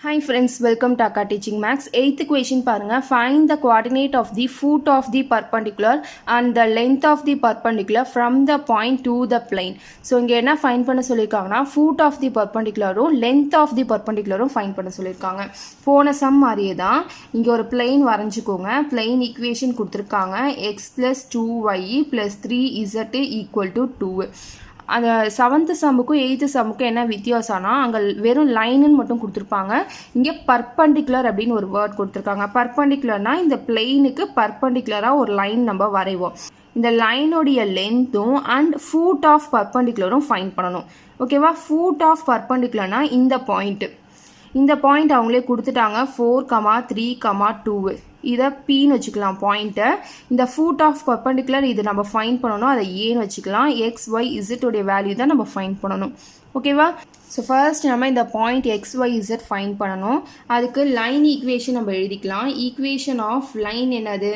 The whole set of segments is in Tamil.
Hi friends, welcome to Akka Teaching Max. 8th question பாருங்க. Find the coordinate of the foot of the perpendicular and the length of the perpendicular from the point to the plane. So இங்க என்ன find பண்ண சொல்லிருக்காங்கன்னா foot of the perpendicularரும் length of the perpendicularரும் find பண்ண சொல்லிருக்காங்க. போன சம் மாதிரியே தான் இங்க ஒரு plane வரைஞ்சுக்கோங்க. plane equation கொடுத்திருக்காங்க x plus 2y plus 3z equal to 2. அந்த 7th சம்முக்கும் 8th சம்முக்கும் என்ன வித்தியாசம்னா அங்கே வெறும் லைனுன்னு மட்டும் கொடுத்துருப்பாங்க. இங்கே பர்பண்டிகுலர் அப்படின்னு ஒரு வேர்ட் கொடுத்துருக்காங்க. பர்பண்டிகுலர்னால் இந்த பிளெயினுக்கு பர்பண்டிகுலராக ஒரு லைன் நம்ம வரைவோம். இந்த லைனுடைய லென்த்தும் அண்ட் ஃபூட் ஆஃப் பர்பண்டிகுலரும் ஃபைண்ட் பண்ணணும். ஓகேவா? ஃபூட் ஆஃப் பர்பண்டிகுலர்னால் இந்த பாயிண்ட் அவங்களே கொடுத்துட்டாங்க 4,3,2. இதை Pன்னு வச்சுக்கலாம் பாயிண்ட்டை. இந்த ஃபூட் ஆஃப் பர்பண்டிகுலர் இது நம்ம ஃபைண்ட் பண்ணணும். அதை ஏன்னு வச்சுக்கலாம். எக்ஸ் ஒய் இசட்டோடைய வேல்யூ தான் நம்ம ஃபைண்ட் பண்ணணும். ஓகேவா? ஸோ ஃபர்ஸ்ட் நம்ம இந்த point X Y Z find பண்ணணும். அதுக்கு லைன் ஈக்குவேஷன் நம்ம எழுதிக்கலாம். ஈக்குவேஷன் ஆஃப் லைன் என்னது?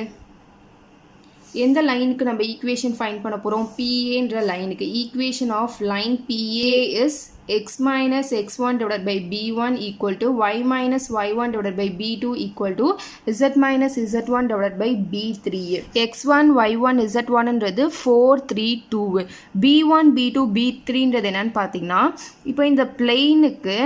எந்த லைனுக்கு நம்ம ஈக்குவேஷன் ஃபைண்ட் பண்ண போகிறோம்? பிஏன்ற லைனுக்கு. Equation of line PA is x minus x1 divided by b1 equal to y minus y1 divided by b2 equal to z minus z1 divided by b3. x1 y1 z1 ன்றது 4 3 2. b1 b2 b3 ன்றது என்னன்னு பார்த்தீங்கன்னா இப்போ இந்த பிளெயினுக்கு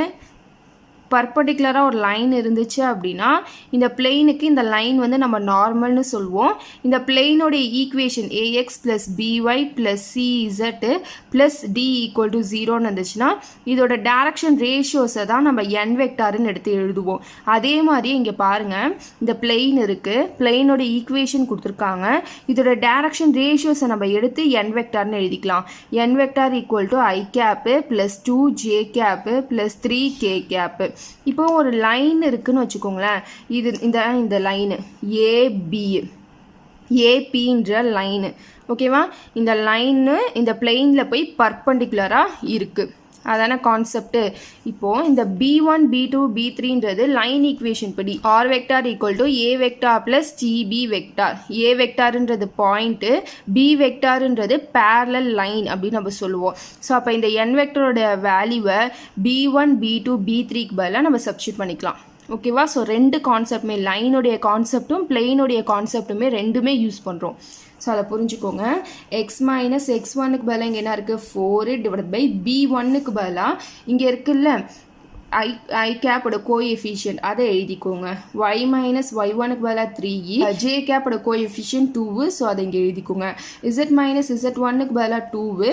பர்பண்டிகுலராக ஒரு லைன் இருந்துச்சு அப்படின்னா இந்த பிளெயினுக்கு இந்த லைன் வந்து நம்ம நார்மல்னு சொல்லுவோம். இந்த பிளெயினோடைய equation a x plus BY plus CZ plus d equal to 0ன்னு இருந்துச்சுன்னா இதோட டைரக்ஷன் ரேஷியோஸை தான் நம்ம என் வெக்டார்னு எடுத்து எழுதுவோம். அதே மாதிரி இங்கே பாருங்கள், இந்த பிளெயின் இருக்குது, பிளெயினோட ஈக்குவேஷன் கொடுத்துருக்காங்க. இதோட டைரக்ஷன் ரேஷியோஸை நம்ம எடுத்து என் வெக்டார்னு எழுதிக்கலாம். N vector equal to i cap plus 2 j cap plus 3 k cap. இப்போ ஒரு லைன் இருக்குன்னு வச்சுக்கோங்களேன். இது இந்த லைனு ஏபின்ற லைனு. ஓகேவா? இந்த லைனு இந்த பிளெயினில் போய் பர்பண்டிகுலராக இருக்குது. அதான கான்செப்ட். இப்போது இந்த b1 b2 b3ன்றது லைன் ஈக்குவேஷன் படி r vector equal to a vector plus ஜிபி வெக்டார். ஏ வெக்டார்ன்றது பாயிண்ட்டு, பி வெக்டார்ன்றது பேரலல் லைன் அப்படின்னு நம்ம சொல்லுவோம். ஸோ அப்போ இந்த என் வெக்டரோட வேல்யூவை b1 b2 b3க்கு பதிலாக நம்ம சப்ஸ்டியூட் பண்ணிக்கலாம். ஓகேவா? ஸோ ரெண்டு கான்செப்டுமே, லைனுடைய கான்செப்டும் பிளெயினுடைய கான்செப்டுமே ரெண்டுமே யூஸ் பண்ணுறோம். ஸோ அதை புரிஞ்சுக்கோங்க. எக்ஸ் மைனஸ் x1க்கு பதிலாக இங்கே என்ன இருக்குது? 4 டிவைட் பை b1க்கு பதிலாக இங்கே இருக்குல்ல ஐ கேப்போட கோஎஃபிஷியன்ட் அதை எழுதிக்கோங்க. y மைனஸ் y1க்கு பதிலாக 3, ஜே கேப்போட கோஎஃபிஷியன்ட் 2, ஸோ அதை இங்கே எழுதிக்கோங்க. z மைனஸ் z1க்கு பதிலாக 2,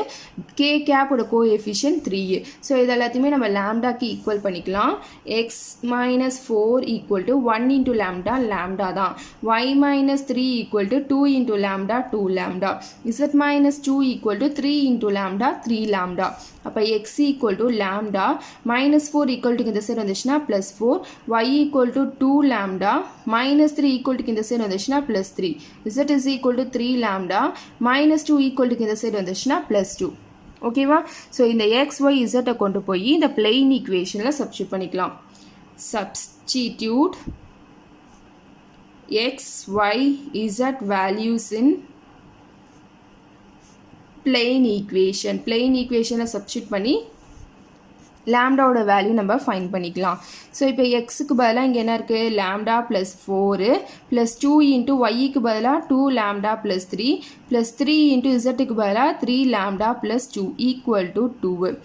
கே கேப்போட கோஎஃபிஷியன்ட் 3. ஸோ இது எல்லாத்தையுமே நம்ம லேம்டாக்கு ஈக்குவல் பண்ணிக்கலாம். X minus 4 equal to 1 into lambda தான். y minus 3 equal to 2 into lambda 2 lambda. z minus 2 equal to 3 into lambda 3 lambda. அப்போ x equal to lambda minus 4 equal to இந்த சைடு வந்துச்சுன்னா plus 4, y equal to 2 lambda minus 3 equal to இந்த சைடு வந்துச்சுன்னா plus 3, z is equal to 3 lambda minus 2 equal to இந்த சைடு வந்துச்சுன்னா ப்ளஸ் 2. ஓகேவா? ஸோ இந்த எக்ஸ் ஒய் இசட்டை கொண்டு போய் இந்த பிளெயின் ஈக்குவேஷனில் சப்ஸ்டியூட் பண்ணிக்கலாம். Substitute X Y Z values in plane ஈக்குவேஷனில் சப்ஸ்டியூட் பண்ணி லேம்டாவோட வேல்யூ நம்ம ஃபைண்ட் பண்ணிக்கலாம். ஸோ இப்போ எக்ஸுக்கு பதிலாக இங்கே என்ன இருக்குது? லேம்டா ப்ளஸ் 4 ப்ளஸ் 2 இன்ட்டு ஒய்க்கு பதிலாக 2 லேம்டா ப்ளஸ் 3 ப்ளஸ் 3 இன்ட்டு இசட்டுக்கு பதிலாக 3 லேம்டா ப்ளஸ் 2 ஈக்குவல் டு 2.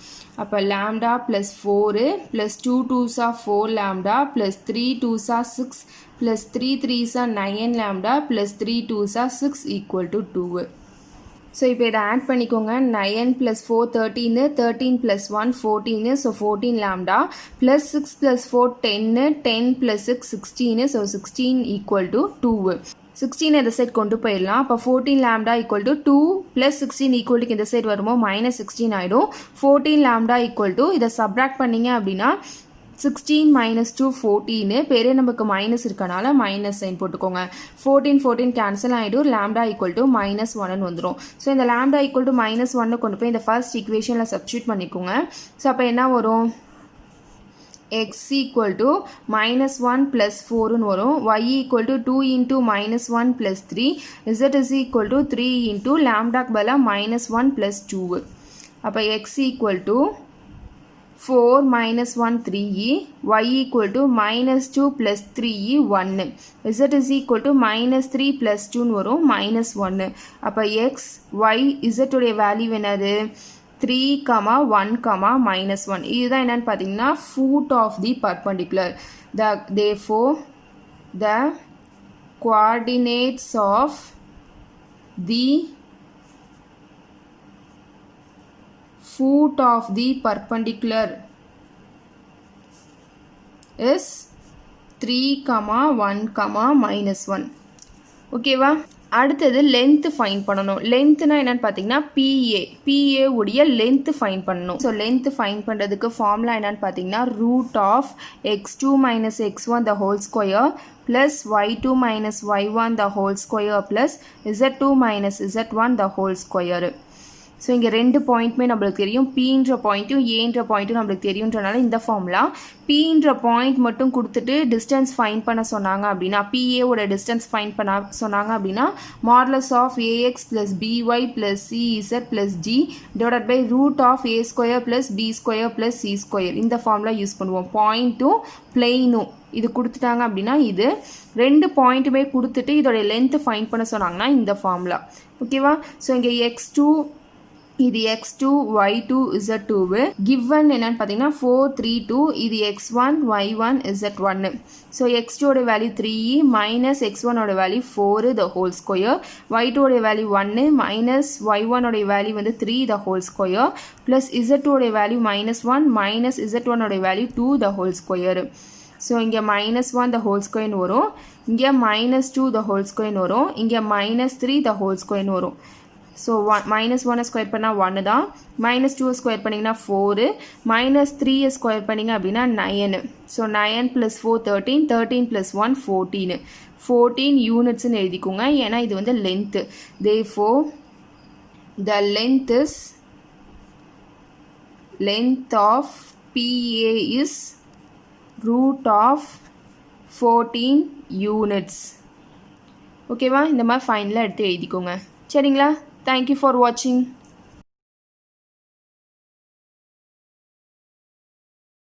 அப்போ lambda plus 4 plus 2 2s 4 lambda plus 3 2s 6 plus 3 3s 9 lambda plus 3 2s 6 equal to 2. So இப்போ இதை ஆட் பண்ணிக்கோங்க. 9 plus 4 13, 13 plus 1 14, so 14 lambda plus 6 plus 4 10, 10 plus 6 16, so 16 equal to 2. 16 இந்த சைட் கொண்டு போயிடலாம். அப்போ 14 lambda equal to 2 plus 16 equal to இந்த சைட் வரும்போது மைனஸ் 16 ஆகிடும். 14 லேம்டா ஈக்குவல் டு இதை சப்ராக்ட் பண்ணிங்க அப்படின்னா 16 minus 2 14, பெரிய நமக்கு மைனஸ் இருக்கனால மைனஸ் சைன் போட்டுக்கோங்க. 14 14 கேன்சல் ஆகிடும். லேம்டா ஈக்குவல் டு மைனஸ் 1 வந்துடும். ஸோ இந்த லேம்டா ஈக்குவல் டு மைனஸ் 1 கொண்டு போய் இந்த ஃபர்ஸ்ட் ஈக்குவேஷனில் சப்ஸ்டியூட் பண்ணிக்கோங்க. ஸோ அப்போ என்ன வரும்? x equal to minus 1 plus 4 வரும். y equal to 2 into minus 1 plus 3. z is equal to 3 into lambda பதிலா minus 1 plus 2. அப்போ x equal to 4 minus 1 3e, y equal to minus 2 plus 3e 1. z is equal to minus 3 plus 2 வரும் minus 1. அப்போ x, y, z உடைய வேல்யூ என்னது 3, 1, minus 1. இதுதான் என்னன்னு பார்த்தீங்கன்னா foot of the perpendicular. Therefore, the coordinates of the foot of the perpendicular is 3, 1, minus 1. ஓகேவா? அடுத்தது லென்த் ஃபைண்ட் பண்ணணும். லென்த்னா என்னன்னு பார்த்தீங்கன்னா PA உடைய லென்த் ஃபைண்ட் பண்ணணும். ஸோ லென்த் ஃபைண்ட் பண்ணுறதுக்கு ஃபார்முலா என்னன்னு பார்த்தீங்கன்னா root of x2 minus x1 the whole square plus y2 minus y1 the whole square plus z2 minus z1 the whole square. So இங்கே ரெண்டு பாயிண்ட்டுமே நம்மளுக்கு தெரியும். பீன்ற பாயிண்ட்டும் ஏன்ற பாயிண்ட்டும் நம்மளுக்கு தெரியுன்றனால இந்த ஃபார்முலா பீன்ற பாயிண்ட் மட்டும் கொடுத்துட்டு டிஸ்டன்ஸ் ஃபைண்ட் பண்ண சொன்னாங்க அப்படின்னா பிஏவோட டிஸ்டன்ஸ் ஃபைண்ட் பண்ண சொன்னாங்க அப்படின்னா modulus of AX plus BY plus CZ plus G divided by root of A square plus B square plus C square இந்த ஃபார்முலா யூஸ் பண்ணுவோம். பாயிண்ட்டும் பிளெயினும் இது கொடுத்துட்டாங்க அப்படின்னா இது ரெண்டு பாயிண்ட்டுமே கொடுத்துட்டு இதோடைய லென்த்து ஃபைண்ட் பண்ண சொன்னாங்கன்னா இந்த ஃபார்முலா. ஓகேவா? ஸோ இங்கே x2 இது x2 y2 z2 given என்னன்னு பார்த்தீங்கன்னா 4 3 2 இது x1 y1 z1. So x2 ஓட வேல்யூ 3e மைனஸ் x1 ஓட value 4 the whole square, y2 ஓட வேல்யூ 1 மைனஸ் y1 ஓட வேல்யூ வந்து 3 the whole square plus z2 ஓட வேல்யூ மைனஸ் 1 மைனஸ் z1 ஓட value 2 the whole square. So இங்கே மைனஸ் 1 the whole square வரும், இங்கே மைனஸ் 2 the whole square வரும், இங்கே மைனஸ் 3 the whole square வரும். ஸோ மைனஸ் 1 ஸ்கொயர் பண்ணால் 1 தான், மைனஸ் 2 ஸ்கொயர் பண்ணிங்கன்னா 4, மைனஸ் 3 ஸ்கொயர் பண்ணிங்க அப்படின்னா 9. ஸோ 9 ப்ளஸ் 4 13, 13 ப்ளஸ் 1 14, 14 யூனிட்ஸ்ன்னு எழுதிக்கோங்க ஏன்னா இது வந்து length. Therefore, the length of PA is root of 14 units. ஓகேவா? இந்த மாதிரி ஃபைனலாக எடுத்து எழுதிக்கோங்க. சரிங்களா? Thank you for watching.